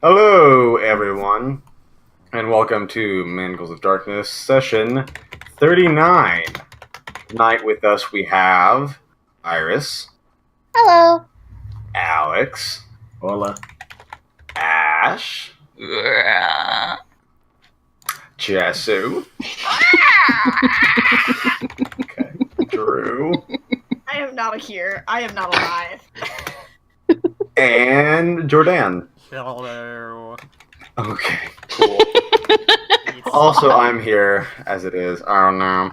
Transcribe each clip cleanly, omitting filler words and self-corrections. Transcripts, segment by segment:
Hello, everyone, and welcome to Manacles of Darkness, session 39. Tonight with us we have Iris, Hello. Alex, Hola. Ash, Jessu, okay, Drew, I am not here. I am not alive. and Jordan. Hello. Okay, cool. Also, I'm here, as it is. I don't know.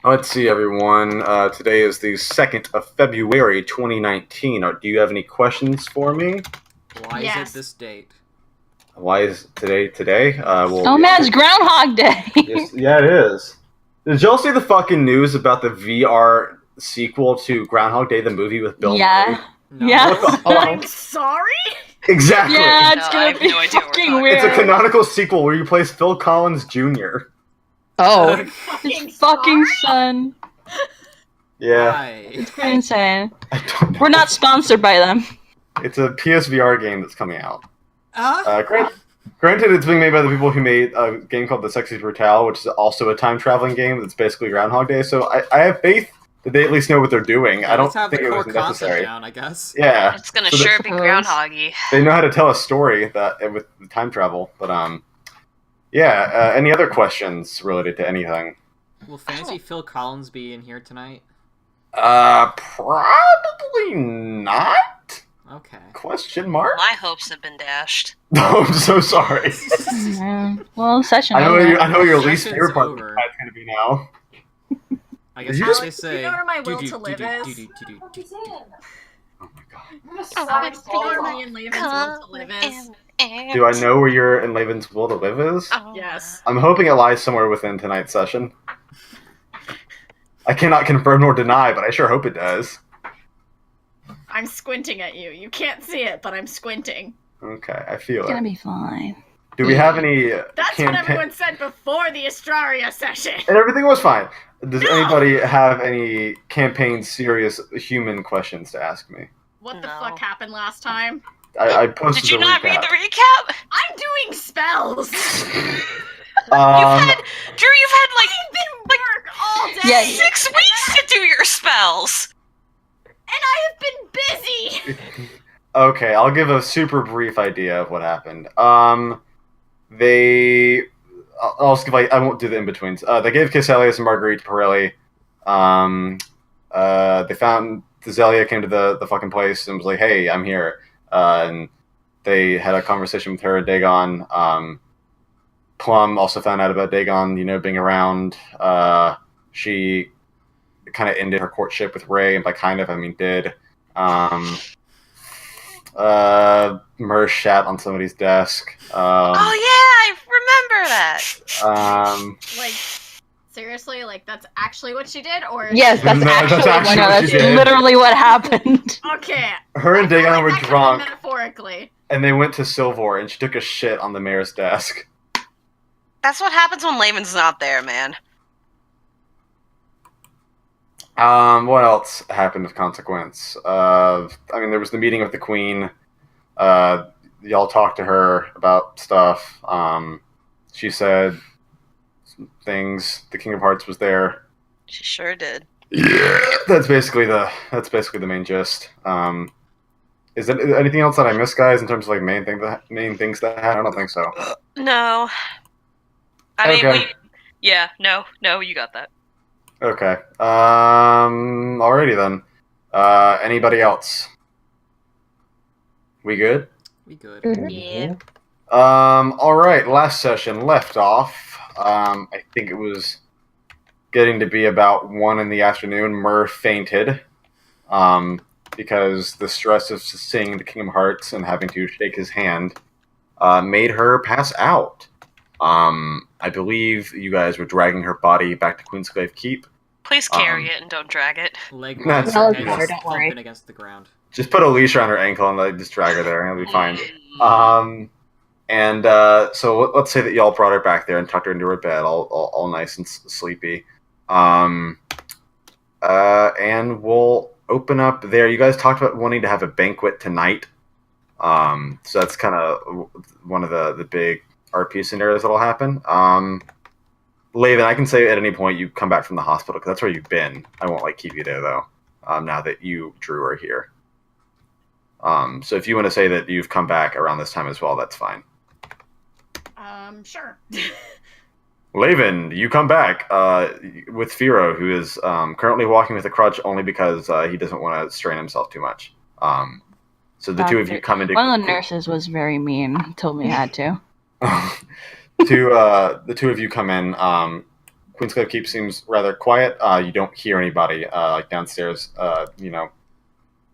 Let's see, everyone. Today is the 2nd of February, 2019. Do you have any questions for me? Why Yes. is it this date? Why is today? Oh man, it's Groundhog Day. Yes, yeah, it is. Did y'all see the fucking news about the VR sequel to Groundhog Day, the movie with Bill Murray? Yeah. No. Yeah. What the fuck? I'm sorry? Exactly. Yeah, it's No, I gonna have be no idea what we're fucking talking It's weird. a canonical sequel where you play Phil Collins Jr. Oh, Fucking his fucking sorry? son. Yeah. Why? It's pretty insane. I don't know. We're not sponsored by them. It's a PSVR game that's coming out. Huh? Granted, it's being made by the people who made a game called The Sexy Brutale, which is also a time-traveling game that's basically Groundhog Day, so I have faith that they at least know what they're doing. I don't Let's have think the it core was concept necessary. down, I guess. Yeah. It's gonna So sure be Suppose. groundhoggy. They know how to tell a story that with the time travel, but yeah. Any other questions related to anything? Will Fancy Phil Collins be in here tonight? Probably not. Okay. Question mark? My hopes have been dashed. No, I'm so sorry. Yeah. Well, session I know over. your least Session's favorite part of over. the is gonna be now. I guess You what just- they say. You know where my will do-do, to live do-do, is? do-do, do-do. Oh my god. Alex, do you know where me and Laven's will to live is? Do I know where your and Laven's will to live is? Oh. Yes. I'm hoping it lies somewhere within tonight's session. I cannot confirm nor deny, but I sure hope it does. I'm squinting at you. You can't see it, but I'm squinting. Okay, I feel It's gonna it. be fine. Do we have any That's what everyone said before the Astraria session. And everything was fine. Does anybody have any campaign serious human questions to ask me? What the No. fuck happened last time? I posted Did you a not recap. read the recap? I'm doing spells. You've had Drew. You've had I've been work all day. Yeah. 6 weeks to do your spells. And I have been busy. Okay, I'll give a super brief idea of what happened. I'll just give I won't do the in betweens. They gave Casselius and Marguerite to Pirelli. They found Zelia came to the fucking place and was like, "Hey, I'm here." And they had a conversation with her and Dagon. Plum also found out about Dagon, being around. She kind of ended her courtship with Ray, and by kind of I mean did. Mur shat on somebody's desk. Oh yeah, I remember that. Like, seriously? Like, that's actually what she did? Or Yes, that's No, that's actually, actually no, what that's she did. literally what happened. Okay. Her and I feel Dagon like were that could be drunk, metaphorically. and they went to Silvor, and she took a shit on the mayor's desk. That's what happens when Laven's not there, man. What else happened of consequence? There was the meeting with the queen. Y'all talked to her about stuff. She said things. The King of Hearts was there. She sure did. Yeah, that's basically the main gist. Is there anything else that I missed, guys, in terms of like main things that happened? I don't think so. No. I mean, Okay. no, you got that. Okay. Alrighty then. Anybody else? We good? We good. Yeah. Alright, last session left off. I think it was getting to be about 1 in the afternoon. Mur fainted. Because the stress of seeing the King of Hearts and having to shake his hand made her pass out. I believe you guys were dragging her body back to Queensclave Keep. Please carry it and don't drag it. Leg No, wise, it's her okay. head is Don't worry. thumping against the ground. Just put a leash around her ankle and just drag her there, and it'll be fine. So let's say that y'all brought her back there and tucked her into her bed, all nice and sleepy. And we'll open up there. You guys talked about wanting to have a banquet tonight. So that's kind of one of the big RP scenarios that'll happen. Laven, I can say at any point you come back from the hospital because that's where you've been. I won't keep you there though. Now that you, Drew, are here. So if you want to say that you've come back around this time as well, that's fine. Sure. Laven, you come back with Firo, who is currently walking with a crutch only because he doesn't want to strain himself too much. So the two of you come into... One of the nurses was very mean, told me I had to. The two of you come in. Queenscliff Keep seems rather quiet. You don't hear anybody downstairs. You don't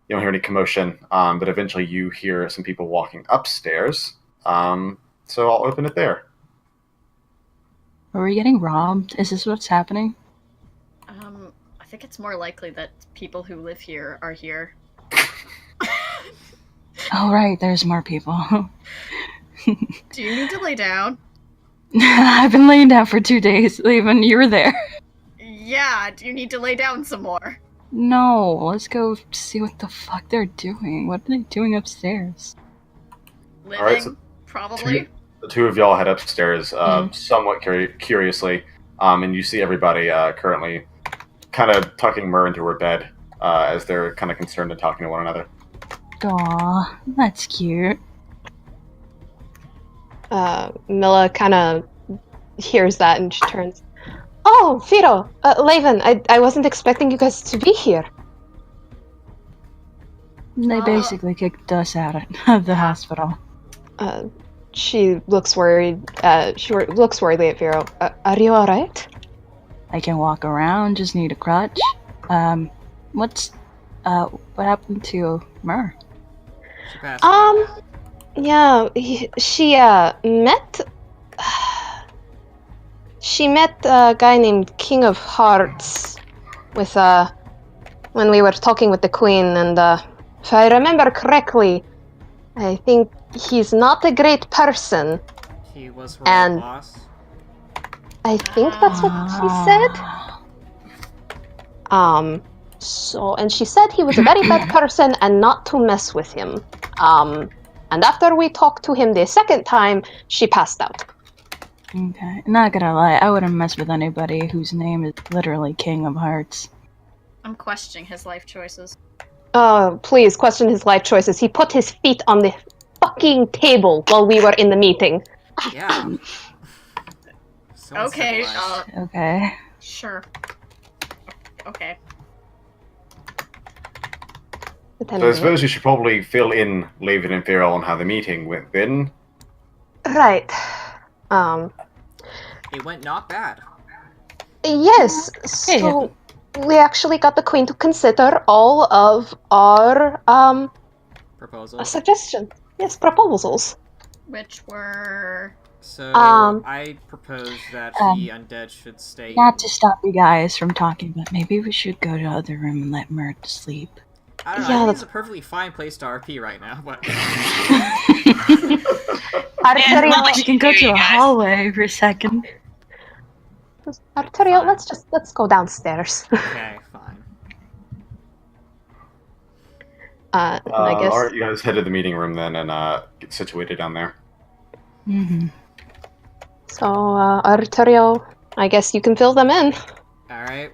hear any commotion. But eventually you hear some people walking upstairs. So I'll open it there. Are we getting robbed? Is this what's happening? I think it's more likely that people who live here are here. Oh, right, there's more people. Do you need to lay down? I've been laying down for 2 days. Even you were there. Yeah, do you need to lay down some more? No, let's go see what the fuck they're doing. What are they doing upstairs? Living, All right, so probably. The two of y'all head upstairs, somewhat curiously, and you see everybody currently kind of tucking Myrrh into her bed as they're kind of concerned and talking to one another. Aw, that's cute. Milla kind of hears that and she turns. Oh, Firo, Laven, I wasn't expecting you guys to be here. They basically kicked us out of the hospital. She looks worried. She looks worriedly at Firo. Are you all right? I can walk around, just need a crutch. What happened to Myrrh? She passed. Yeah, she met. She met a guy named King of Hearts with when we were talking with the Queen, and if I remember correctly, I think he's not a great person. He was her and- boss. I think that's what she said. So, and she said he was a very bad person and not to mess with him. And after we talked to him the second time, she passed out. Okay, not gonna lie, I wouldn't mess with anybody whose name is literally King of Hearts. I'm questioning his life choices. Please question his life choices. He put his feet on the fucking table while we were in the meeting. Yeah. So Okay, uncivilized. Okay. Sure. Okay. So I suppose you should probably fill in Laven and Firo on how the meeting went then. Right. It went not bad. Yes, so we actually got the Queen to consider all of our, Proposal. suggestions. Yes, proposals. Which were... So I propose that the undead should stay. Not to stop you guys from talking, but maybe we should go to the other room and let Myrrh sleep. I don't know. Yeah, I think that's- it's a perfectly fine place to RP right now, but We can go to a hallway for a second. Arturo, Fine. let's go downstairs. okay, fine. I guess. All right, you guys head to the meeting room then and get situated down there. Mm-hmm. So, Arturo, I guess you can fill them in. All right.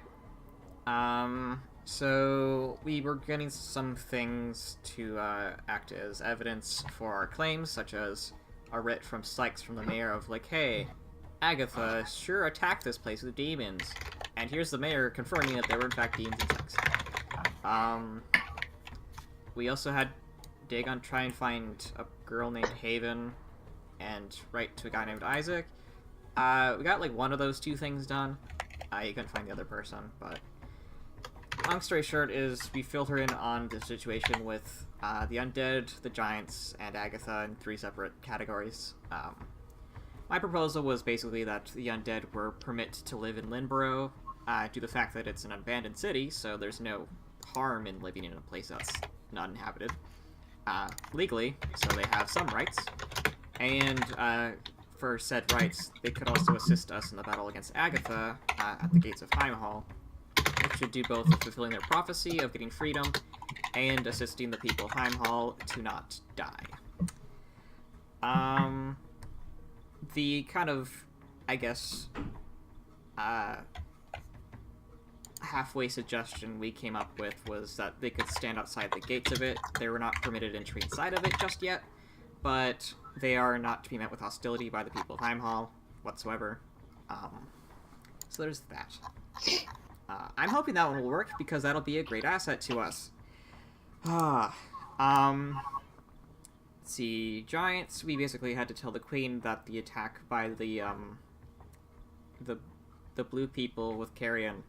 So we were getting some things to act as evidence for our claims, such as a writ from Sykes from the mayor of like, hey, Agatha sure attacked this place with demons, and here's the mayor confirming that they were in fact demons and Sykes. We also had Dagon try and find a girl named Haven and write to a guy named Isaac. We got like one of those two things done. You couldn't find the other person, but long story short is we filter in on the situation with the undead, the giants, and Agatha in 3 separate categories. My proposal was basically that the undead were permitted to live in Lynborough due to the fact that it's an abandoned city, so there's no harm in living in a place that's not inhabited legally, so they have some rights. And for said rights, they could also assist us in the battle against Agatha at the gates of Heimhall, which should do both of fulfilling their prophecy of getting freedom and assisting the people of Heimhall to not die. The kind of, I guess, halfway suggestion we came up with was that they could stand outside the gates of it. They were not permitted entry inside of it just yet, but they are not to be met with hostility by the people of Heimhall whatsoever. So there's that. I'm hoping that one will work, because that'll be a great asset to us. Let's see, Giants, we basically had to tell the Queen that the attack by the blue people with Carrion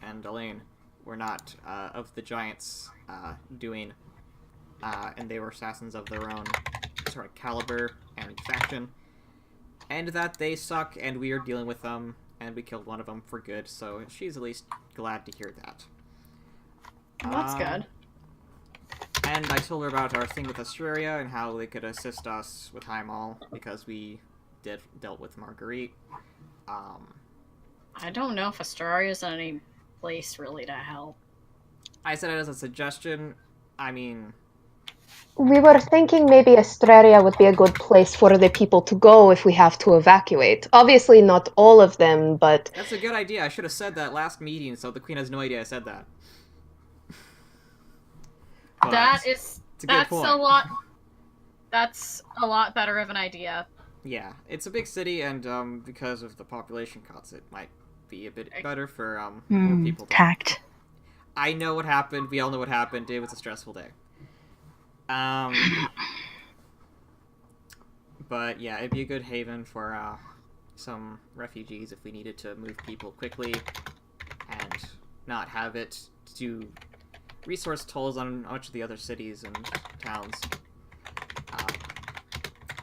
and Elaine were not of the Giants' doing, and they were assassins of their own sort of caliber and faction, and that they suck, and we are dealing with them, and we killed one of them for good, so she's at least glad to hear that. That's good. And I told her about our thing with Australia and how they could assist us with Heimall, because we dealt with Marguerite. I don't know if Astarria's in any place really to help. I said it as a suggestion. I mean, We were thinking maybe Estraria would be a good place for the people to go if we have to evacuate. Obviously not all of them, but... that's a good idea. I should have said that last meeting, so the Queen has no idea I said that. But That's a good point. That's a lot better of an idea. Yeah, it's a big city, and because of the population cuts, it might be a bit better for more people. Tact. I know what happened. We all know what happened. It was a stressful day. But yeah, it'd be a good haven for some refugees if we needed to move people quickly and not have it do resource tolls on much of the other cities and towns.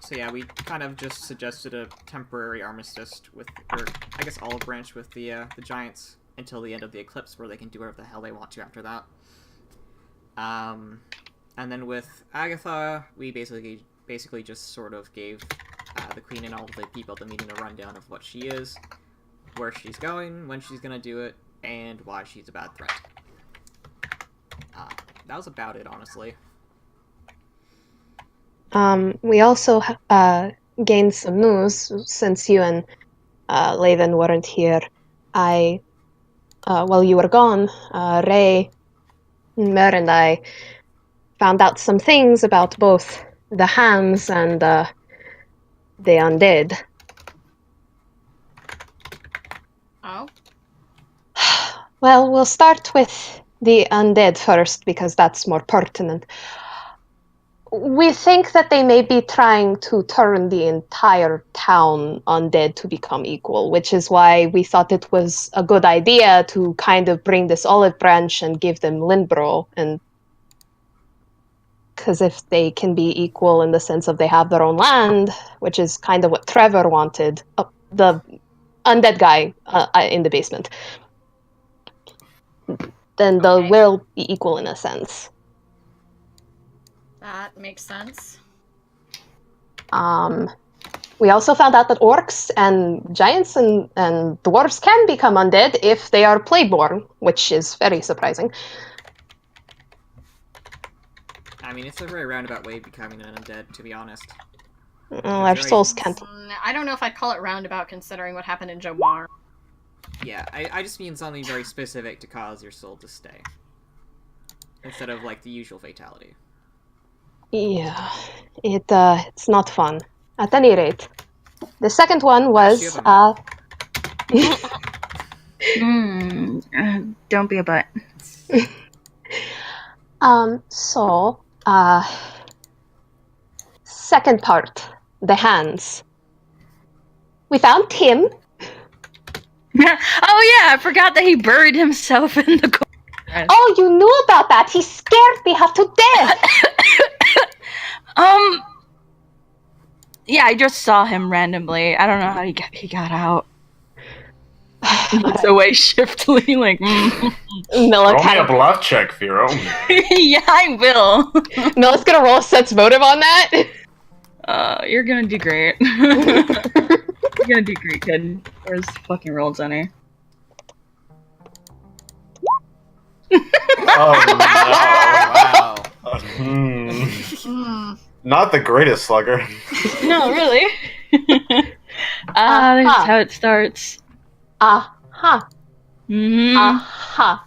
So yeah, we kind of just suggested a temporary armistice with, or I guess olive branch with the Giants until the end of the eclipse, where they can do whatever the hell they want to after that. And then with Agatha, we basically just sort of gave the Queen and all the people at the meeting a rundown of what she is, where she's going, when she's gonna do it, and why she's a bad threat. That was about it, honestly. We also gained some news since you and Laven weren't here. While you were gone, Ray, Mer, and I found out some things about both the Hams and the undead. Oh? Well, we'll start with the undead first, because that's more pertinent. We think that they may be trying to turn the entire town undead to become equal, which is why we thought it was a good idea to kind of bring this olive branch and give them Lindbro, and because if they can be equal in the sense of they have their own land, which is kind of what Trevor wanted, the undead guy in the basement, then they will be equal in a sense. That makes sense. We also found out that orcs and giants and dwarves can become undead if they are plagueborn, which is very surprising. I mean, it's a very roundabout way of becoming an undead, to be honest. Our souls can't. I don't know if I'd call it roundabout, considering what happened in Jomar. Yeah, I just mean something very specific to cause your soul to stay. Instead of, like, the usual fatality. Yeah, it's not fun. At any rate, the second one was Don't be a butt. Second part, the hands. We found Tim. Oh yeah, I forgot that he buried himself in the corner. Oh, you knew about that. He scared me half to death. Yeah, I just saw him randomly. I don't know how he got out. Looks away shiftily, like. Mila Roll me a bluff check, Firo. Yeah, I will. Mila's gonna roll a sense motive on that. You're gonna do great. You're gonna do great, kid. Where's fucking roll, Jenny? Oh Wow. no. Hmm. Not the greatest slugger. No, really. That's Uh-huh. how it starts. Aha. Mm-hmm. Aha.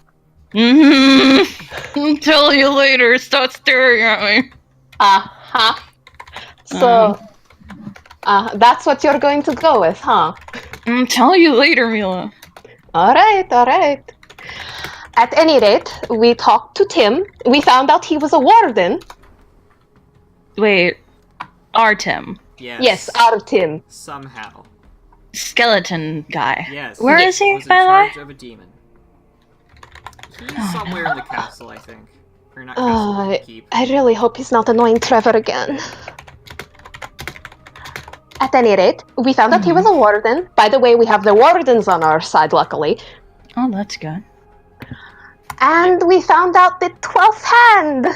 Mm-hmm. Tell you later. Stop staring at me. Aha. So, that's what you're going to go with, huh? Tell you later, Mila. Alright, alright. At any rate, we talked to Tim. We found out he was a warden. Wait, Artem, Yes, our Tim. Somehow. skeleton guy. Yes. Where Yes. is he, Was in by the way? charge of a demon. He's Oh, somewhere no. in the castle, I think. Or not castle, the keep. I really hope he's not annoying Trevor again. At any rate, we found out he was a warden. By the way, we have the wardens on our side, luckily. Oh, that's good. And we found out the 12th hand!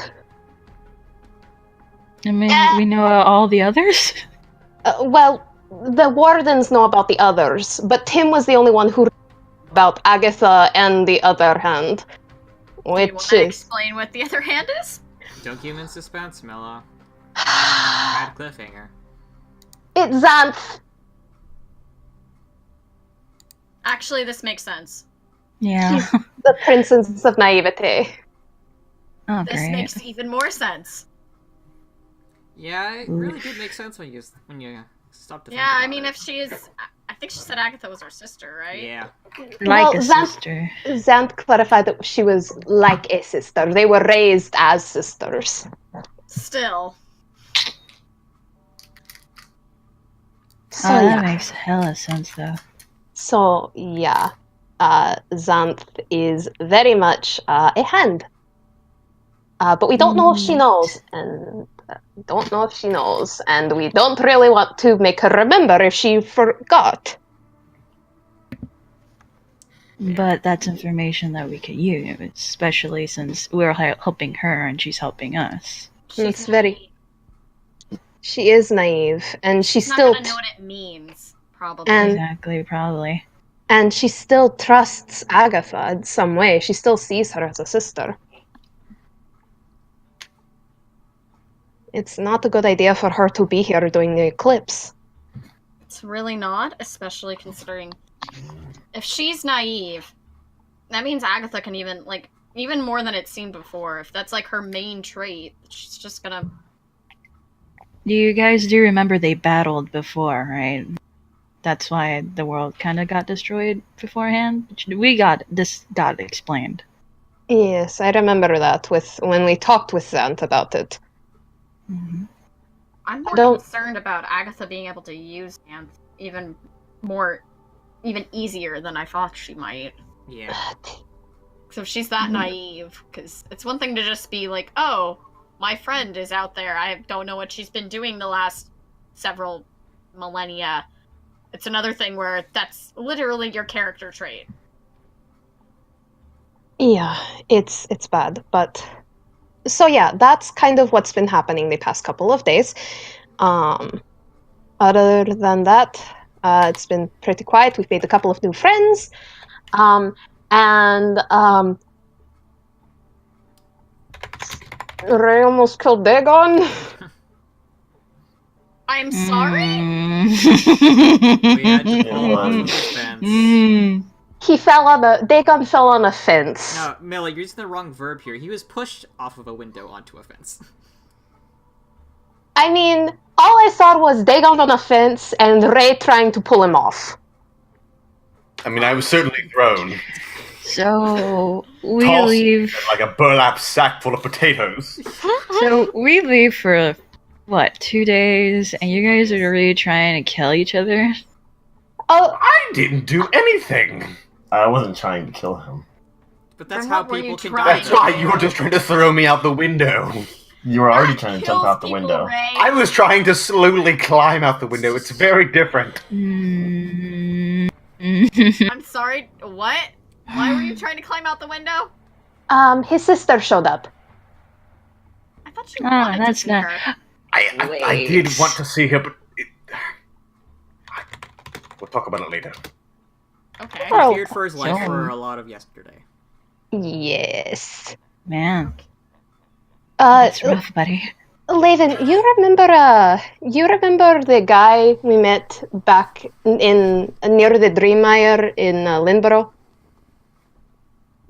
I mean, we know all the others? Well, the wardens know about the others, but Tim was the only one who about Agatha and the other hand. Do you Which want to is... explain what the other hand is? Don't keep him in suspense, Milla. Bad cliffhanger. It's Xanth! Actually, this makes sense. Yeah. He's the princess of naivete. Oh, This great. makes even more sense. Yeah, it really did make sense when you stopped to think Yeah, I about mean, it. if she is... I think she said Agatha was her sister, right? Yeah. Like Well, a sister. Xanth clarified that she was like a sister. They were raised as sisters. Still. So, Oh, that yeah. makes hella sense, though. So, yeah. Xanth is very much a hand. But we don't know if she knows, and we don't know if she knows, and we don't really want to make her remember if she forgot. But that's information that we could use, especially since we're helping her and she's helping us. It's very... She is naive, and she's She's not still... gonna know what it means, probably. And- Exactly, probably. And she still trusts Agatha in some way. She still sees her as a sister. It's not a good idea for her to be here during the eclipse. It's really not, especially considering if she's naive, that means Agatha can even more than it seemed before. If that's like her main trait, she's just gonna... You guys do remember they battled before, right? That's why the world kind of got destroyed beforehand. This got explained. Yes, I remember that when we talked with Xanth about it. Mm-hmm. I'm more don't- concerned about Agatha being able to use Anth even easier than I thought she might. Yeah. So if she's that naive, because it's one thing to just be like, oh, my friend is out there, I don't know what she's been doing the last several millennia. It's another thing where that's literally your character trait. Yeah, it's bad, but... So yeah, that's kind of what's been happening the past couple of days. Other than that, it's been pretty quiet. We've made a couple of new friends. Ray almost killed Dagon. I'm sorry? We had to pull off of the fence. Mm. Dagon fell on a fence. No, Milla, you're using the wrong verb here. He was pushed off of a window onto a fence. I mean, all I saw was Dagon on a fence and Ray trying to pull him off. I mean, I was certainly thrown. So we Tossed leave. like a burlap sack full of potatoes. So we leave for what, 2 days, and you guys are really trying to kill each other. Oh, I didn't do anything. I wasn't trying to kill him. But that's Then how what were people you can trying die. That's to why do? you were just trying to throw me out the window. You were already That trying to kills jump out the people, window. Ray. I was trying to slowly climb out the window. It's very different. Mm. I'm sorry, what? Why were you trying to climb out the window? his sister showed up. I thought you Oh, wanted to that's see not- her. I did Wait. want to see her, but we'll talk about it later. Okay. Oh. He feared for his life John. for a lot of yesterday. Yes. Man, Uh, that's rough, buddy. Laven, you remember the guy we met back in near the Dreammire in Lindborough?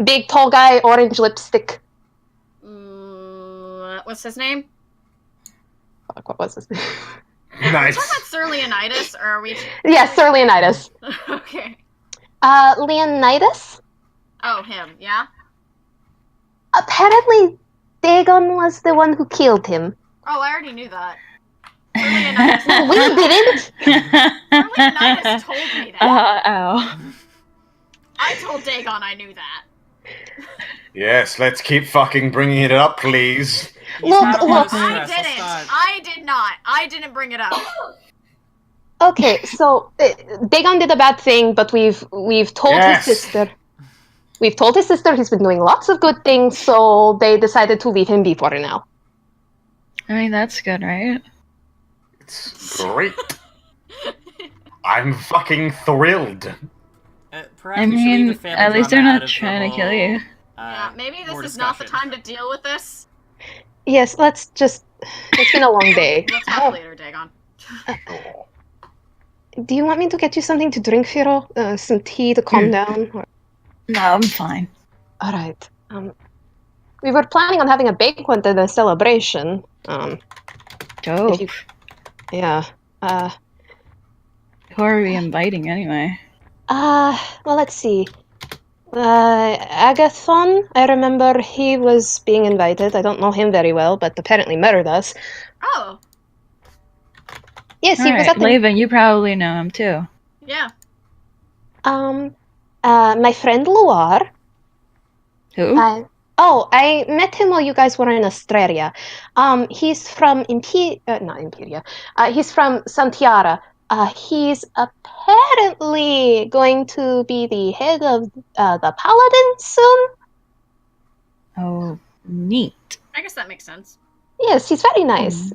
Big, tall guy, orange lipstick. What's his name? Fuck, what was his name? Are we Nice. talking about Sir Leonidas, or are we... Yeah, Sir Leonidas. Okay. Leonidas? Oh, him, yeah? Apparently, Dagon was the one who killed him. Oh, I already knew that. Sir Leonidas... We didn't! Sir Leonidas told me that. Ow. I told Dagon I knew that. Yes, let's keep fucking bringing it up, please. He's Look, had a lot of look. I stress. Let's didn't. not- I did not. I didn't bring it up. Okay, so Dagon did a bad thing, but we've told Yes. his sister. We've told his sister he's been doing lots of good things, so they decided to leave him be for now. I mean, that's good, right? It's great. I'm fucking thrilled. Perhaps I we should leave mean, the family at least drama they're out not of trying the to kill you. whole, Yeah, maybe more this is not the discussion. time to deal with this. Yes, let's just. It's been a long day. We'll talk later, Dagon. Do you want me to get you something to drink, Firo? Some tea to calm down? Or... No, I'm fine. All right. We were planning on having a banquet and a celebration. Dope. If you... Yeah. Who are we inviting anyway? Well, let's see. Agathon, I remember he was being invited. I don't know him very well, but apparently Murder does. Oh, Yes, he was Alright, at the... Laven, you probably know him too. yeah. My friend Luar. Who? I met him while you guys were in Australia. He's from not Imperia. He's from Santiara. He's apparently going to be the head of the Paladin soon. Oh, neat. I guess that makes sense. Yes, he's very nice.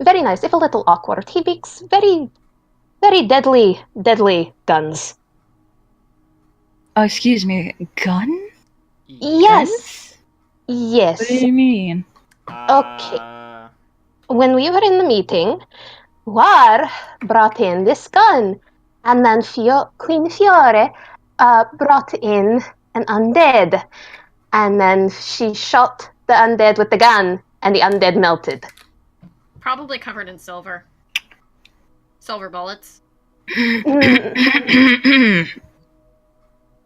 Very nice, if a little awkward. He makes very, very deadly guns. Oh, excuse me, gun? Yes. Yes. What do you mean? Okay. When we were in the meeting, War brought in this gun, and then Queen Fiore brought in an undead, and then she shot the undead with the gun, and the undead melted. Probably covered in silver. Silver bullets.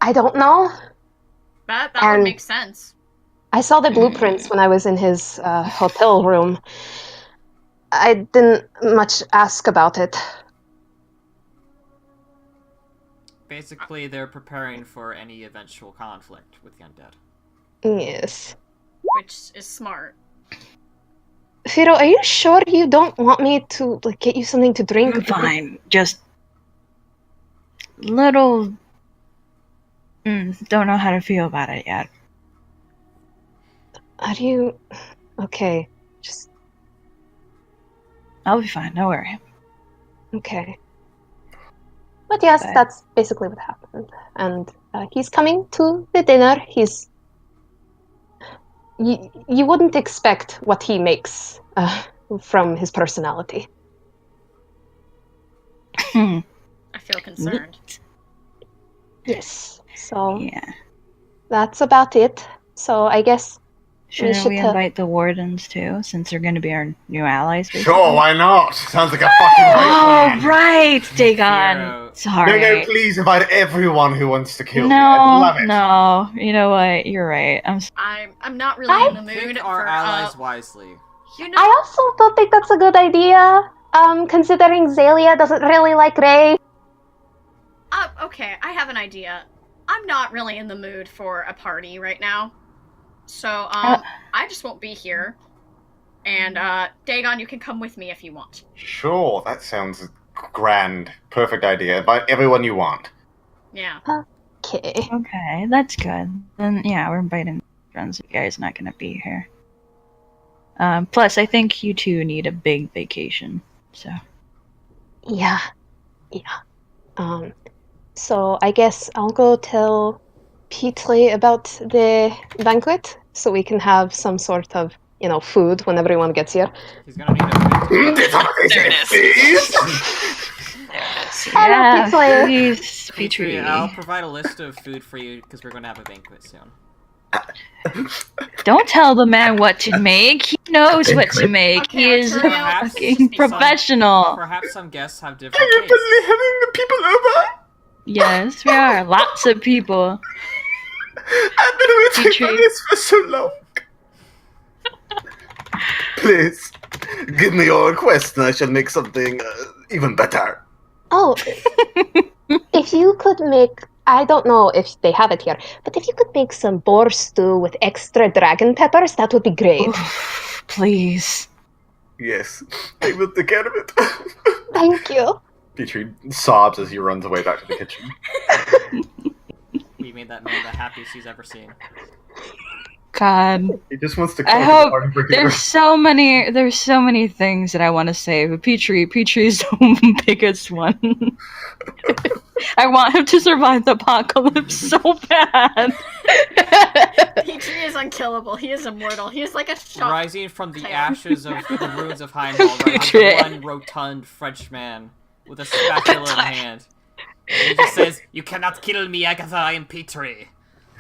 I don't know. That would And- make sense. I saw the blueprints when I was in his hotel room. I didn't much ask about it. Basically, they're preparing for any eventual conflict with the undead. Yes. Which is smart. Firo, are you sure you don't want me to get you something to drink? Fine, just little. Don't know how to feel about it yet. Are you okay? Just I'll be fine. Don't worry. okay. But yes, Okay. that's basically what happened. And he's coming to the dinner. You wouldn't expect what he makes from his personality. Hmm. I feel concerned. Yes. So Yeah. that's about it. So I guess Shouldn't should we tell- invite the wardens too, since they're going to be our new allies? Basically? Sure, why not? Sounds like a fucking great Oh, plan. right, Dagon. Hero. Sorry. No, please invite everyone who wants to kill me. No, I love it. no. You know what? You're right. I'm not really in the mood Pick for our allies wisely. you know. I also don't think that's a good idea. Considering Zalia doesn't really like Ray. Okay, I have an idea. I'm not really in the mood for a party right now. So, I just won't be here. And, Dagon, you can come with me if you want. Sure, that sounds grand. Perfect idea. Invite everyone you want. Yeah. Okay. Okay, that's good. Then, yeah, we're inviting friends. You guys not going to be here. Plus, I think you two need a big vacation. So, Yeah. So I guess I'll go tell Petrie about the banquet so we can have some sort of, food when everyone gets here? He's gonna need a food. There it is. There it is. Yeah, Petrie. please, Petrie, Petrie. I'll provide a list of food for you because we're going to have a banquet soon. Don't tell the man what to make. He knows what to make. Okay, He is a Arturio, fucking just be professional. Perhaps some guests have Are different you tastes. busy having the people over? Yes, we are. Lots of people. I've been waiting for Petrie. this for so long. Please, give me your request and I shall make something even better. Oh, if you could make, I don't know if they have it here, but if you could make some boar stew with extra dragon peppers, that would be great. Oof, please. Yes, I will take care of it. Thank you. Petrie sobs as he runs away back to the kitchen. We made that man the happiest he's ever seen. God. He just wants to I call hope the party brigade. there's so many things that I want to say, but Petrie's the biggest one. I want him to survive the apocalypse so bad. Petrie is unkillable. He is immortal. He is like a shot. Rising from the tail. ashes of the ruins of Heimdall, Petrie. one rotund Frenchman with a spatula in hand. And he just says, "You cannot kill me, Agatha. I am Petrie."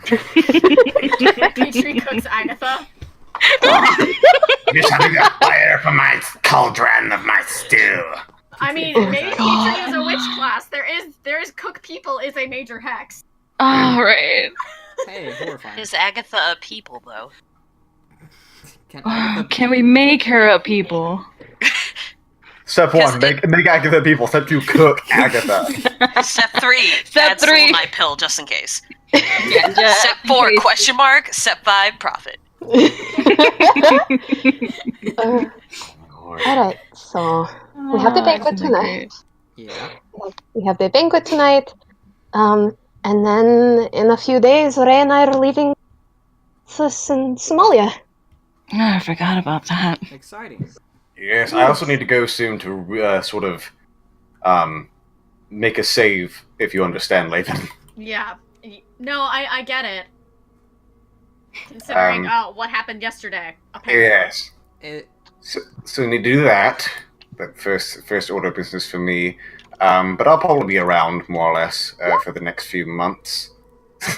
Petrie cooks Agatha. You shall be the fire from my cauldron of my stew. I mean, maybe Petrie is a witch class. There is cook people is a major hex. Alright. Hey, horrifying. Is Agatha a people, though? Can we make her a people? Step 1, make Agatha people. Step 2, cook Agatha. Step 3, Step add 3. my pill just in case. Yeah, Step 4, question mark. Step 5, profit. Alright, so we have the banquet tonight. Yeah. We have the banquet tonight. And then in a few days, Ray and I are leaving Somalia. Oh, I forgot about that. Exciting. Yes, I also need to go soon to sort of make a save, if you understand, Lathan. Yeah. No, I get it. Considering what happened yesterday. Apparently. Yes. It, So we need to do that. But first order of business for me. But I'll probably be around, more or less, for the next few months.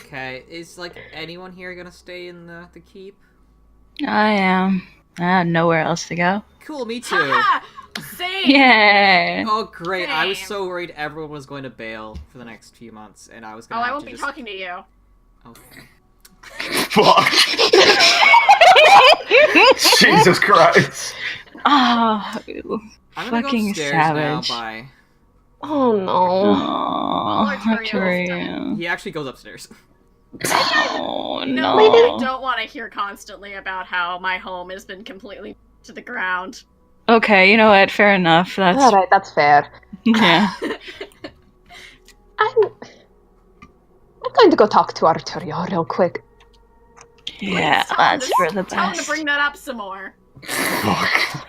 okay, is like anyone here gonna stay in the keep? I am. I had nowhere else to go. Cool, me too. Haha! Same! Yeah. Oh great! I was Same. so worried everyone was going to bail for the next few months, and I was Oh, gonna. I have won't to be just... talking to you. Okay. Fuck! Jesus Christ! Oh, I'm gonna fucking go upstairs now. savage. Bye. Oh no. Oh, Arturio. Arturio. He actually goes upstairs. Oh No, no. I don't want to hear constantly about how my home has been completely to the ground. Okay, you know what? Fair enough. That's Alright, that's fair. yeah. I'm going to go talk to Arturio real quick. Yeah, Please tell him that's to- for the Tell him to best. bring that up some more. Fuck.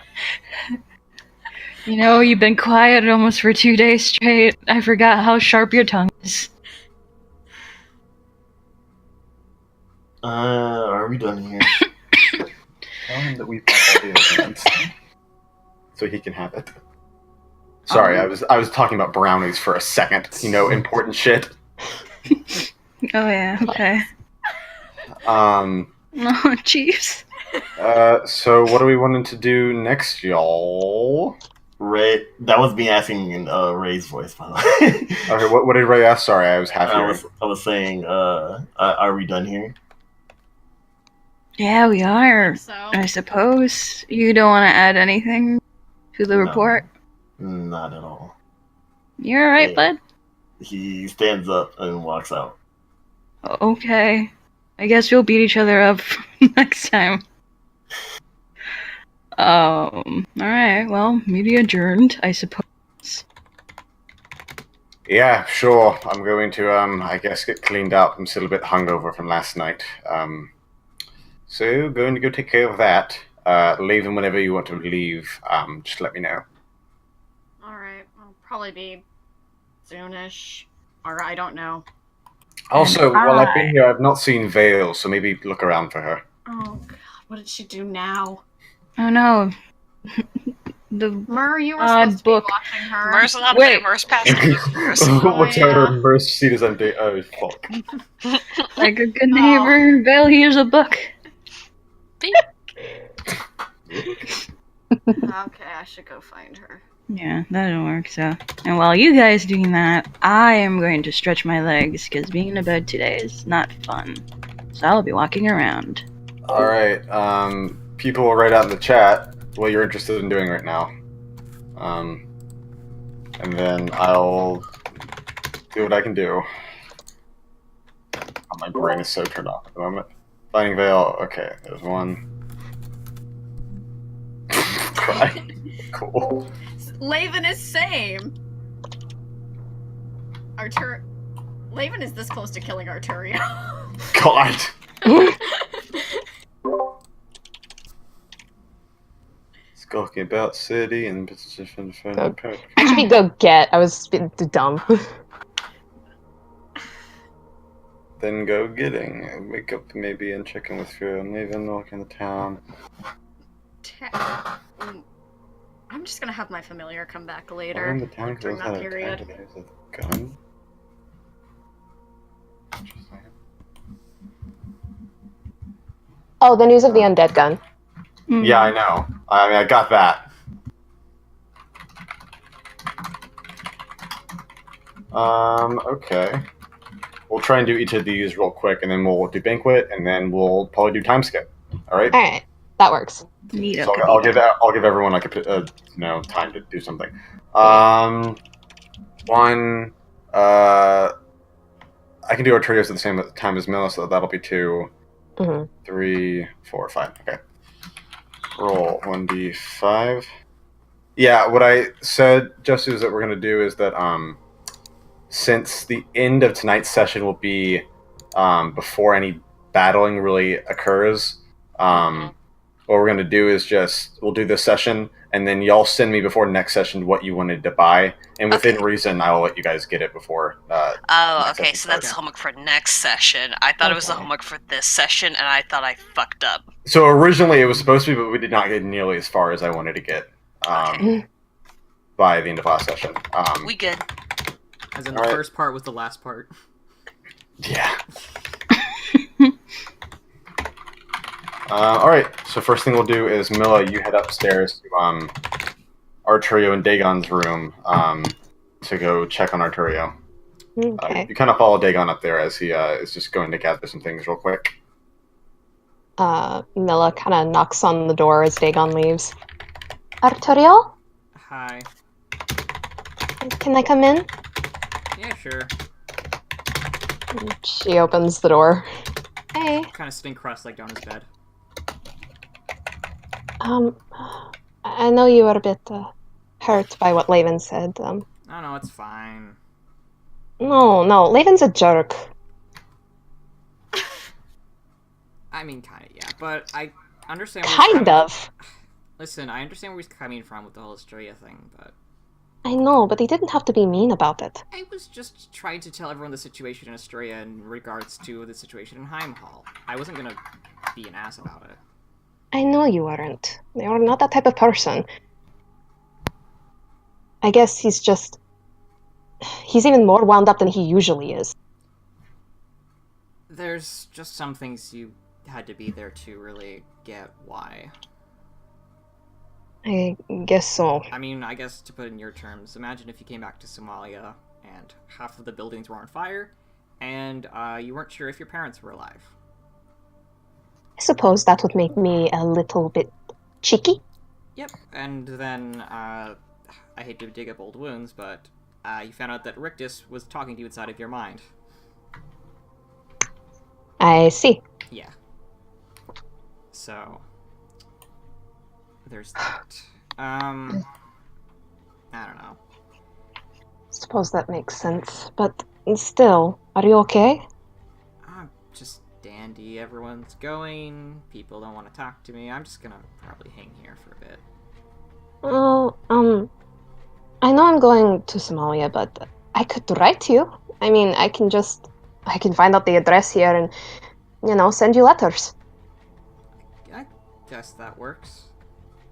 You know, you've been quiet almost for 2 days straight. I forgot how sharp your tongue is. Are we done here? Tell him that we bought all the events. So he can have it. Sorry, I was talking about brownies for a second. You know, important shit. Oh yeah, okay. Oh, jeez. so what are we wanting to do next, y'all? Ray, that was me asking in Ray's voice, by the way. Okay, what did Ray ask? Sorry, I was half hearing. I was saying, are we done here? Yeah, we are. So, I suppose you don't want to add anything to the No. report. Not at all. You're alright, Yeah. bud. He stands up and walks out. Okay. I guess we'll beat each other up next time. Alright, well, media adjourned, I suppose. Yeah, sure. I'm going to, I guess get cleaned up. I'm still a bit hungover from last night. So going to go take care of that. Leave him whenever you want to leave. Just let me know. alright, I'll probably be soonish. Or I don't know. Also, And while I've been here, I've not seen Vale, so maybe look around for her. Oh god, what did she do now? Oh no. The Mur, you were Odd supposed to book. be watching her. Mer's not Wait. there. Mer's passed away for years. Looks out yeah. her Mer's seat is empty. Oh, fuck. Like a good neighbor, Vale, here's a book. Okay, I should go find her. Yeah, that'll work, so. And while you guys doing that, I am going to stretch my legs, because being in a bed today is not fun. So I'll be walking around. Alright, people will write out in the chat what you're interested in doing right now. And then I'll do what I can do. Oh, my brain is so turned off at the moment. Finding Vale, okay, there's one. Cry. Cool. Laven is same. Laven is this close to killing Arturio. God! Talking about city and position for the park. Actually, go get. I was being dumb. Then go getting. Wake up maybe and check in with you and leave and walk in the town. I'm just gonna have my familiar come back Walk later. in the town During because that I period. had a gun. Interesting. Oh, the news of the undead gun. Yeah, I know. I mean, I got that. Okay. We'll try and do each of these real quick, and then we'll do banquet, and then we'll probably do time skip. All right. All right, that works. Neato, So I'll give everyone like a time to do something. One. I can do our trios at the same time as Mila, so that'll be 2, 3, 4, 5. Okay. Roll 1d5. Yeah, what I said, Jesse, is that we're going to do is that since the end of tonight's session will be before any battling really occurs, what we're going to do is we'll do this session, and then y'all send me before next session what you wanted to buy, and within reason, I will let you guys get it before. Okay, so that's homework for next session. I thought it was the homework for this session, and I thought I fucked up. So originally it was supposed to be, but we did not get nearly as far as I wanted to get by the end of last session. We good. As in the first part was the last part. Yeah. Alright, so first thing we'll do is, Mila, you head upstairs to Arturio and Dagon's room to go check on Arturio. Okay. You kind of follow Dagon up there as he is just going to gather some things real quick. Mila kind of knocks on the door as Dagon leaves. Arturio? Hi. Can I come in? Yeah, sure. She opens the door. Hey. Kind of sitting cross-legged on his bed. I know you were a bit hurt by what Laven said. Oh no, it's fine. No, Laven's a jerk. I mean, kind of, yeah, but I understand. Kind of. Listen, I understand where he's coming from with the whole Estrella thing, but I know, but he didn't have to be mean about it. I was just trying to tell everyone the situation in Estrella in regards to the situation in Heimhall. I wasn't gonna be an ass about it. I know you weren't. You're not that type of person. I guess he's even more wound up than he usually is. There's just some things you had to be there to really get why. I guess so. I mean, I guess to put it in your terms, imagine if you came back to Somalia and half of the buildings were on fire, and you weren't sure if your parents were alive. I suppose that would make me a little bit cheeky. Yep, and then, I hate to dig up old wounds, but you found out that Rictus was talking to you inside of your mind. I see. Yeah. So, there's that. I don't know. Suppose that makes sense, but still, are you okay? I'm just dandy. Everyone's going. People don't want to talk to me. I'm just gonna probably hang here for a bit. Oh, I know I'm going to Somalia, but I could write you. I mean, I can just I can find out the address here and, send you letters. I guess that works.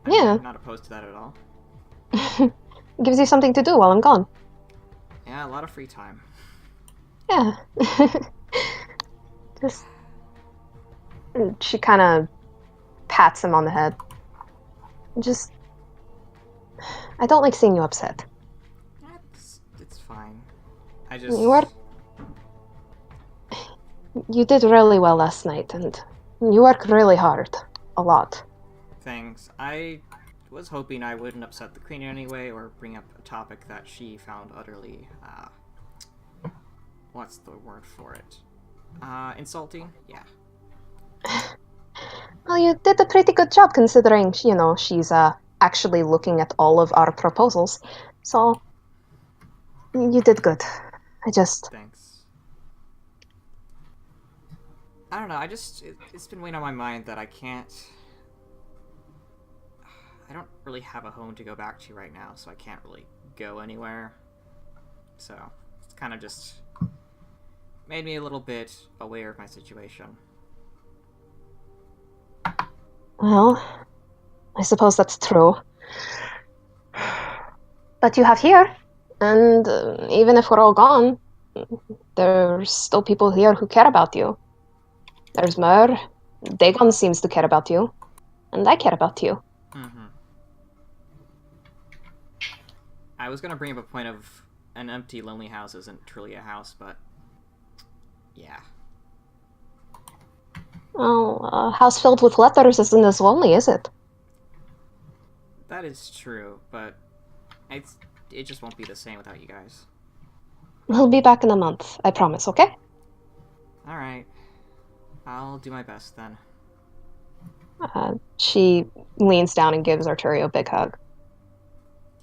Yeah. I'm not opposed to that at all. Gives you something to do while I'm gone. Yeah, a lot of free time. Yeah. She kind of pats him on the head. I don't like seeing you upset. It's fine. I just... You did really well last night, and you worked really hard. A lot. Thanks. I was hoping I wouldn't upset the queen in any way or bring up a topic that she found utterly, what's the word for it? Insulting? Yeah. Well, you did a pretty good job considering, she's actually looking at all of our proposals. So, you did good. Thanks. I don't know, it's been weighing on my mind that I don't really have a home to go back to right now, so I can't really go anywhere. So, it's kind of just made me a little bit aware of my situation. Well, I suppose that's true. But you have here, and even if we're all gone, there's still people here who care about you. There's Mer. Dagon seems to care about you. And I care about you. Mm-hmm. I was gonna bring up a point of an empty, lonely house isn't truly a house, but... yeah. Well, a house filled with letters isn't as lonely, is it? That is true, but it just won't be the same without you guys. We'll be back in a month, I promise, okay? Alright. I'll do my best then. She leans down and gives Arturio a big hug.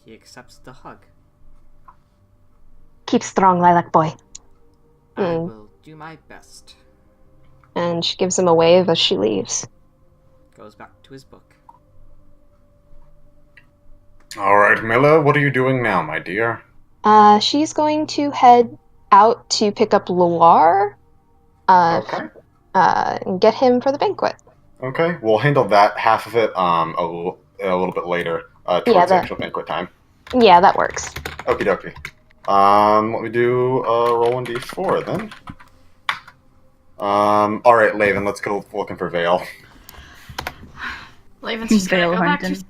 He accepts the hug. Keep strong, lilac boy. I will do my best. And she gives him a wave as she leaves. Goes back to his book. Alright, Milla, what are you doing now, my dear? She's going to head out to pick up Loire. Okay. And get him for the banquet. Okay, we'll handle that half of it a little bit later, towards the actual banquet time. Yeah, that works. Okie dokie. Let me do roll 1d4 then. Alright, Laven, let's go looking for Vale. Laven's just gonna Vale go back hunting. to...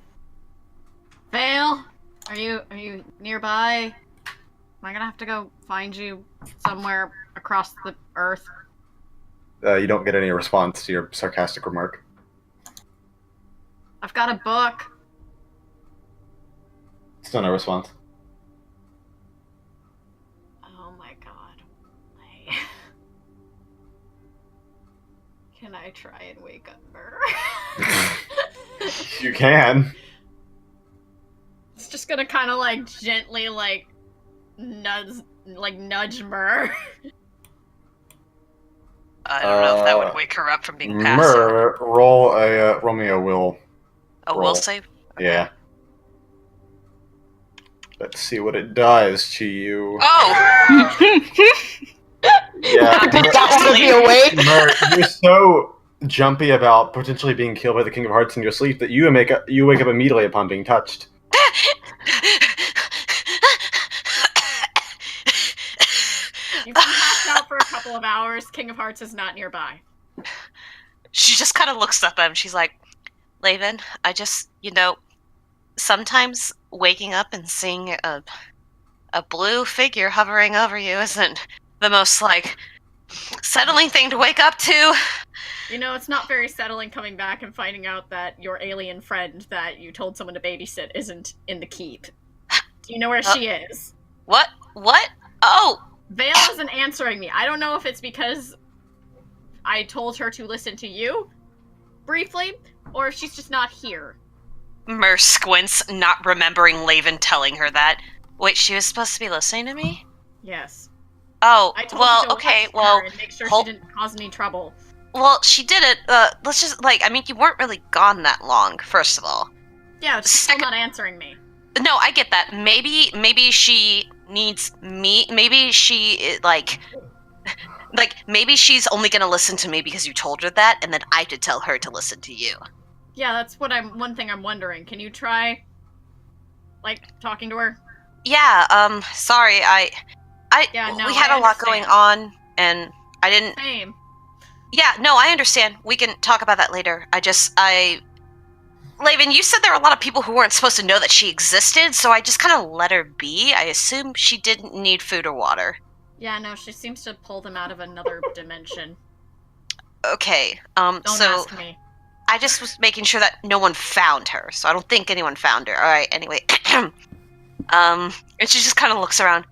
Vale? Are you nearby? Am I gonna have to go find you somewhere across the earth? You don't get any response to your sarcastic remark. I've got a book. Still no response. Oh my god. Can I try and wake up her? You can. It's just gonna kind of like gently like nudge Mur. I don't know if that would wake her up from being passive. Mur, roll me a will. A will save? Yeah. Let's see what it does to you. Oh! Yeah. That would be awake. Mur, you're so jumpy about potentially being killed by the King of Hearts in your sleep that you wake up immediately upon being touched. You've been passed out for a couple of hours. King of Hearts is not nearby. She just kind of looks up at him. She's like, Laven, I just, sometimes waking up and seeing a blue figure hovering over you isn't the most, settling thing to wake up to. It's not very settling coming back and finding out that your alien friend that you told someone to babysit isn't in the keep. Do you know where she is? What? What? Oh! Vale isn't answering me. I don't know if it's because I told her to listen to you briefly, or if she's just not here. Mer squints, not remembering Laven telling her that. Wait, she was supposed to be listening to me? Yes. Oh, I told well, her to okay, watch well... her and make sure she didn't cause any trouble. Well, she did it, let's just, you weren't really gone that long, first of all. Yeah, she's still not answering me. No, I get that. Maybe she needs me. Maybe she, Like, maybe she's only gonna listen to me because you told her that, and then I have to tell her to listen to you. Yeah, that's one thing I'm wondering. Can you try, like, talking to her? Yeah, sorry, Yeah, no, we had I a lot going understand. on, and I didn't... Same. Yeah, no, I understand. We can talk about that later. Laven, you said there were a lot of people who weren't supposed to know that she existed, so I just kind of let her be. I assumed she didn't need food or water. Yeah, no, she seems to pull them out of another dimension. Okay, Don't so ask me. I just was making sure that no one found her, so I don't think anyone found her. Alright, anyway. And she just kind of looks around.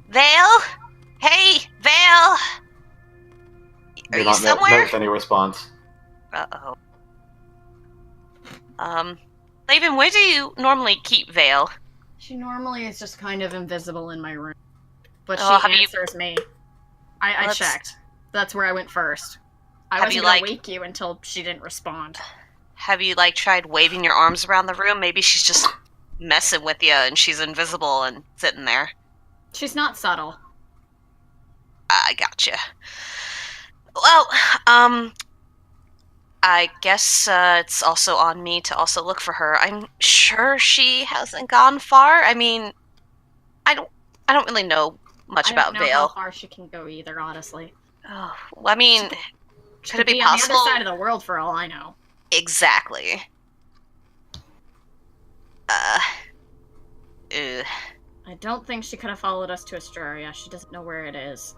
Vale? Hey, Vale! Are You're you not met somewhere? with any response. Uh-oh. Laven, where do you normally keep Vale? She normally is just kind of invisible in my room. But Oh, she answers me. I Let's- checked. That's where I went first. I Have wasn't you, gonna like- wake you until she didn't respond. Have you, like, tried waving your arms around the room? Maybe she's just messing with you and she's invisible and sitting there. She's not subtle. I gotcha. Well, I guess it's also on me to also look for her. I'm sure she hasn't gone far. I mean, I don't really know much I about don't know Vale. how far she can go either, honestly. Oh, I mean, She could it be on the possible? other side of the world for all I know. Exactly. I don't think she could have followed us to Astraria. She doesn't know where it is.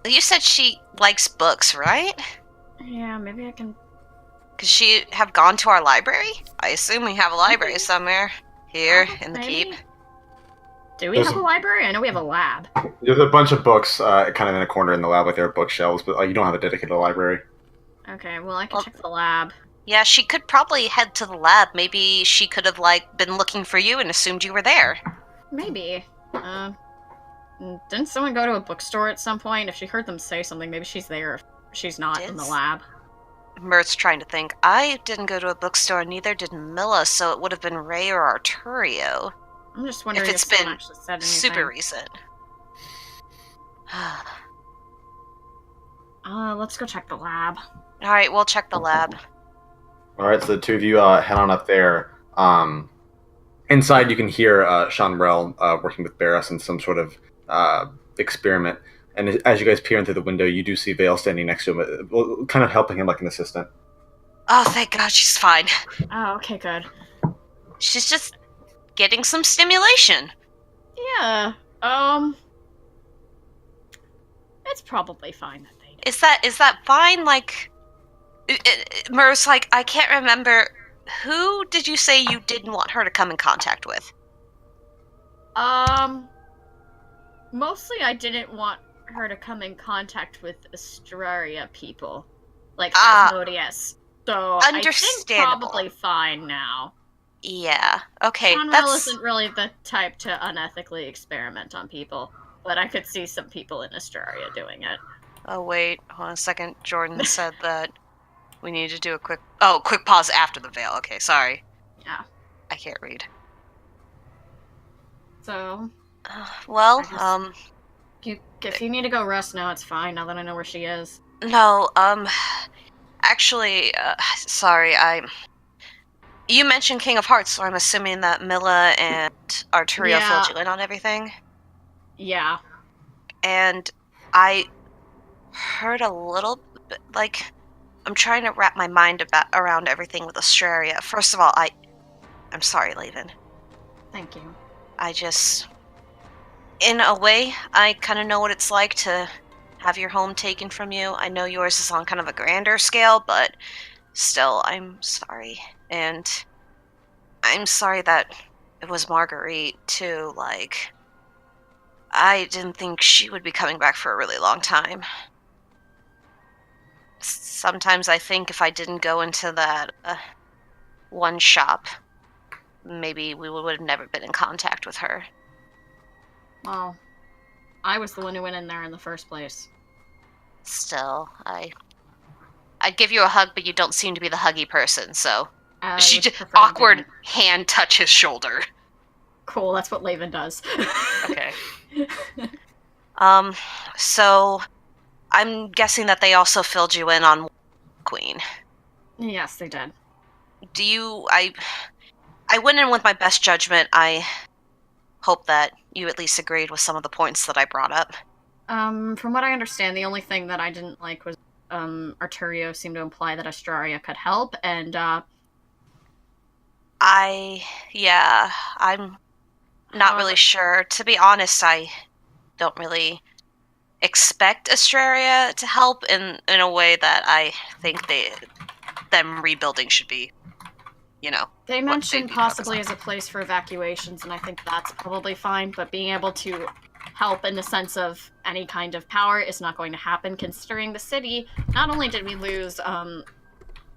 You said she likes books, right? Yeah, maybe I can... Could she have gone to our library? I assume we have a library Maybe. somewhere here in the Maybe. keep. Do we There's have a library? I know we have a lab. There's a bunch of books kind of in a corner in the lab with their bookshelves, but you don't have a dedicated library. Okay, well, I can Well- check the lab. Yeah, she could probably head to the lab. Maybe she could have, like, been looking for you and assumed you were there. Maybe. Didn't someone go to a bookstore at some point? If she heard them say something, maybe she's there if she's not in the Did- lab. Mert's trying to think. I didn't go to a bookstore, neither did Milla, so it would have been Ray or Arturio. I'm just wondering if it's someone been actually said anything. Super recent. Let's go check the lab. Alright, we'll check the lab. All right, so the two of you head on up there. Inside, you can hear Sean Rell working with Barris in some sort of experiment. And as you guys peer in through the window, you do see Vale standing next to him, kind of helping him like an assistant. Oh, thank God, she's fine. Oh, okay, good. She's just getting some stimulation. Yeah, it's probably fine, I think. Is that fine? Like, Mer's like, I can't remember. Who did you say you didn't want her to come in contact with? Mostly I didn't want her to come in contact with Astraria people. Like Ah. Asmodeus. So I think Understandable. probably fine now. Yeah. Okay. Conrel isn't really the type to unethically experiment on people, but I could see some people in Astraria doing it. Oh wait, hold on a second. Jordan said that we need to do a quick pause after the veil. Okay, sorry. Yeah. I can't read. So Well, I if you need to go rest now, it's fine. Now that I know where she is. no, actually, sorry, you mentioned King of Hearts, so I'm assuming that Milla and Arturio Yeah. filled you in on everything. Yeah. And I heard a little bit, like, I'm trying to wrap my mind around everything with Astraria. First of all, I'm sorry, Laven. Thank you. I just, in a way, I kind of know what it's like to have your home taken from you. I know yours is on kind of a grander scale, but still, I'm sorry. And I'm sorry that it was Marguerite, too. Like, I didn't think she would be coming back for a really long time. Sometimes I think if I didn't go into that one shop, maybe we would have never been in contact with her. Well, I was the one who went in there in the first place. Still, I'd give you a hug, but you don't seem to be the huggy person, so... I She would just prefer you awkward didn't. hand touch his shoulder. Cool, that's what Laven does. Okay. So I'm guessing that they also filled you in on Queen. Yes, they did. Do you... I went in with my best judgment. I hope that you at least agreed with some of the points that I brought up. From what I understand, the only thing that I didn't like was Arturio seemed to imply that Astraria could help, and I'm not really sure. To be honest, I don't really expect Australia to help in a way that I think them rebuilding should be, They mentioned be possibly focused as a place for evacuations, and I think that's probably fine, but being able to help in the sense of any kind of power is not going to happen, considering the city, not only did we lose,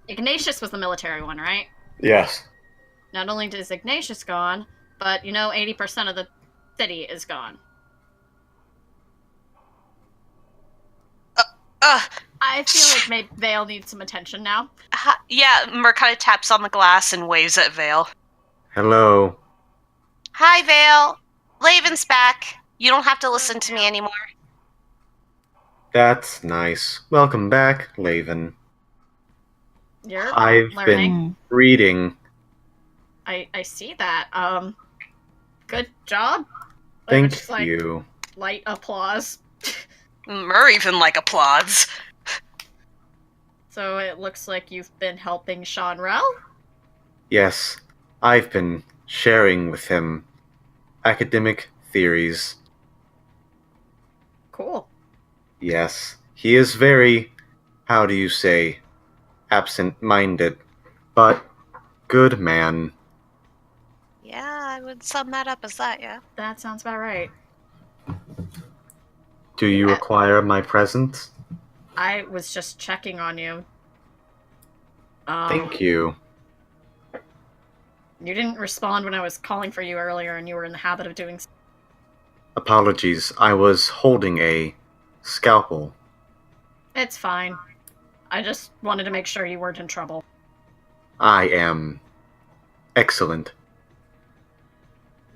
Ignatius was the military one, right? Yes. Not only is Ignatius gone, but, 80% of the city is gone. I feel like maybe Vale needs some attention now. Yeah, Mer kind of taps on the glass and waves at Vale. Hello. Hi, Vale. Laven's back. You don't have to listen to me anymore. That's nice. Welcome back, Laven. You're I've learning. been reading. I see that. Good job. Thank you. Light applause. Mer even applauds. So it looks like you've been helping Seanrel? Yes, I've been sharing with him academic theories. Cool. Yes, he is very, how do you say, absent-minded, but good man. Yeah, I would sum that up as that, yeah. That sounds about right. Do you require my presence? I was just checking on you. Thank you. You didn't respond when I was calling for you earlier, and you were in the habit of doing so. Apologies, I was holding a scalpel. It's fine. I just wanted to make sure you weren't in trouble. I am excellent.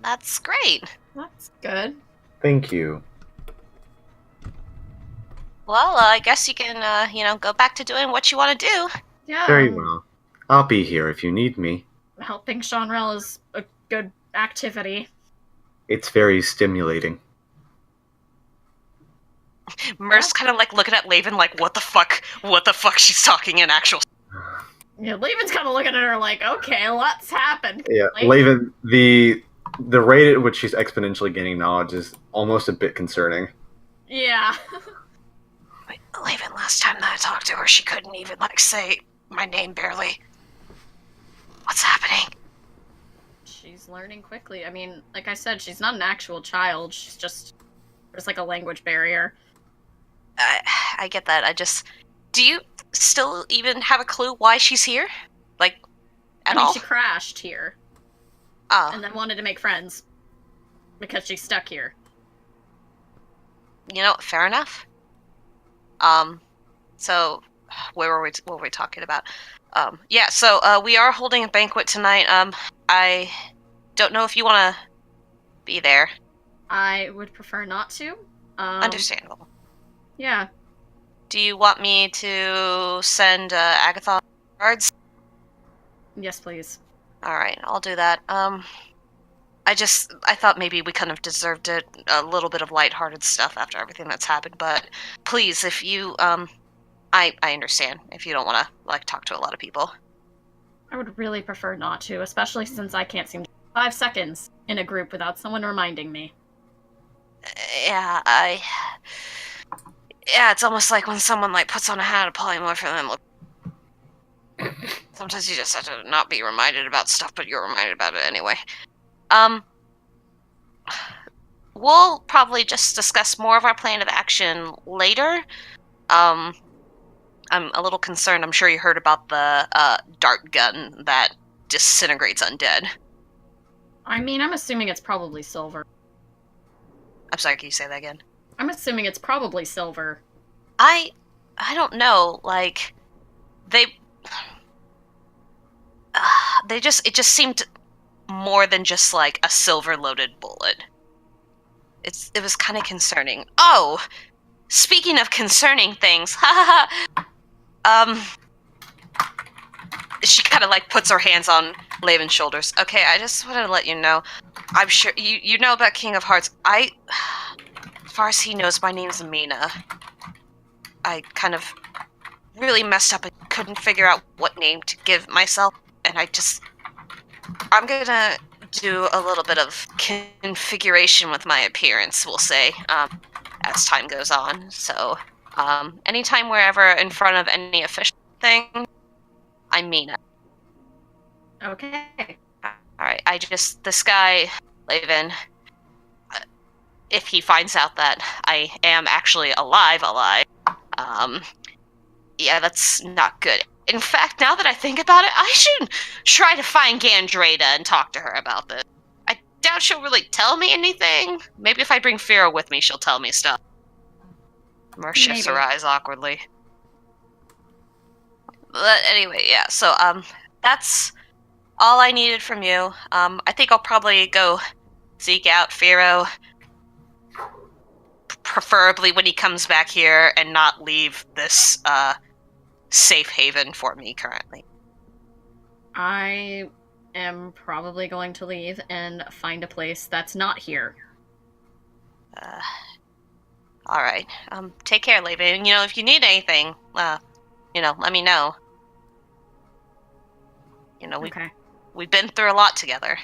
That's great. That's good. Thank you. Well, I guess you can, go back to doing what you want to do. Yeah. Very well. I'll be here if you need me. Helping Seanrel is a good activity. It's very stimulating. Mer's kind of looking at Laven what the fuck she's talking in actual... Yeah, Laven's kind of looking at her okay, what's happened? Yeah, Laven, the rate at which she's exponentially gaining knowledge is almost a bit concerning. Yeah. Wait, Laven, last time that I talked to her, she couldn't even, say my name barely. What's happening? She's learning quickly. I mean, like I said, she's not an actual child. She's just... There's a language barrier. I get that. Do you still even have a clue why she's here? At all? She crashed here. Oh. And then wanted to make friends. Because she's stuck here. Fair enough. So, what were we talking about? So, we are holding a banquet tonight. I don't know if you want to be there. I would prefer not to. Understandable. Yeah. Do you want me to send Agatha cards? Yes, please. Alright, I'll do that. I thought maybe we kind of deserved a little bit of lighthearted stuff after everything that's happened, but please, if you, I understand if you don't want to, talk to a lot of people. I would really prefer not to, especially since I can't seem to 5 seconds in a group without someone reminding me. Yeah, it's almost like when someone, puts on a hat of polymorph and then sometimes you just have to not be reminded about stuff, but you're reminded about it anyway. We'll probably just discuss more of our plan of action later. I'm a little concerned. I'm sure you heard about the dart gun that disintegrates undead. I mean, I'm assuming it's probably silver. I'm sorry, can you say that again? I'm assuming it's probably silver. I don't know. It just seemed more than just a silver loaded bullet. It was kind of concerning. Oh, speaking of concerning things, ha ha ha. She kind of like puts her hands on Laven's shoulders. Okay, I just wanted to let you know. I'm sure you know about King of Hearts. As far as he knows, my name's Mina. I kind of really messed up and couldn't figure out what name to give myself, and I'm gonna do a little bit of configuration with my appearance, we'll say, as time goes on. So, anytime wherever in front of any official thing, I'm Mina. Okay. Alright, this guy, Laven, if he finds out that I am actually alive, yeah, that's not good. In fact, now that I think about it, I should try to find Gandrada and talk to her about this. I doubt she'll really tell me anything. Maybe if I bring Fira with me, she'll tell me stuff. Mer shifts her eyes awkwardly. But anyway, yeah, so, that's all I needed from you. I think I'll probably go seek out Firo, preferably when he comes back here, and not leave this, safe haven for me currently. I am probably going to leave and find a place that's not here. Alright. Take care, Laven. You know, if you need anything, let me know. You know, we've been through a lot together.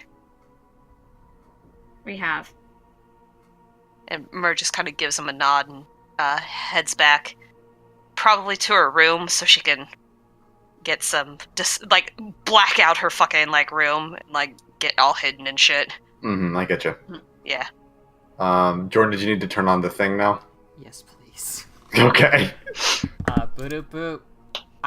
We have. And Mer just kind of gives him a nod and heads back, probably to her room so she can get some, black out her fucking, room and, get all hidden and shit. I get you. Yeah. Jordan, did you need to turn on the thing now? Yes, please. Okay. Boop boop.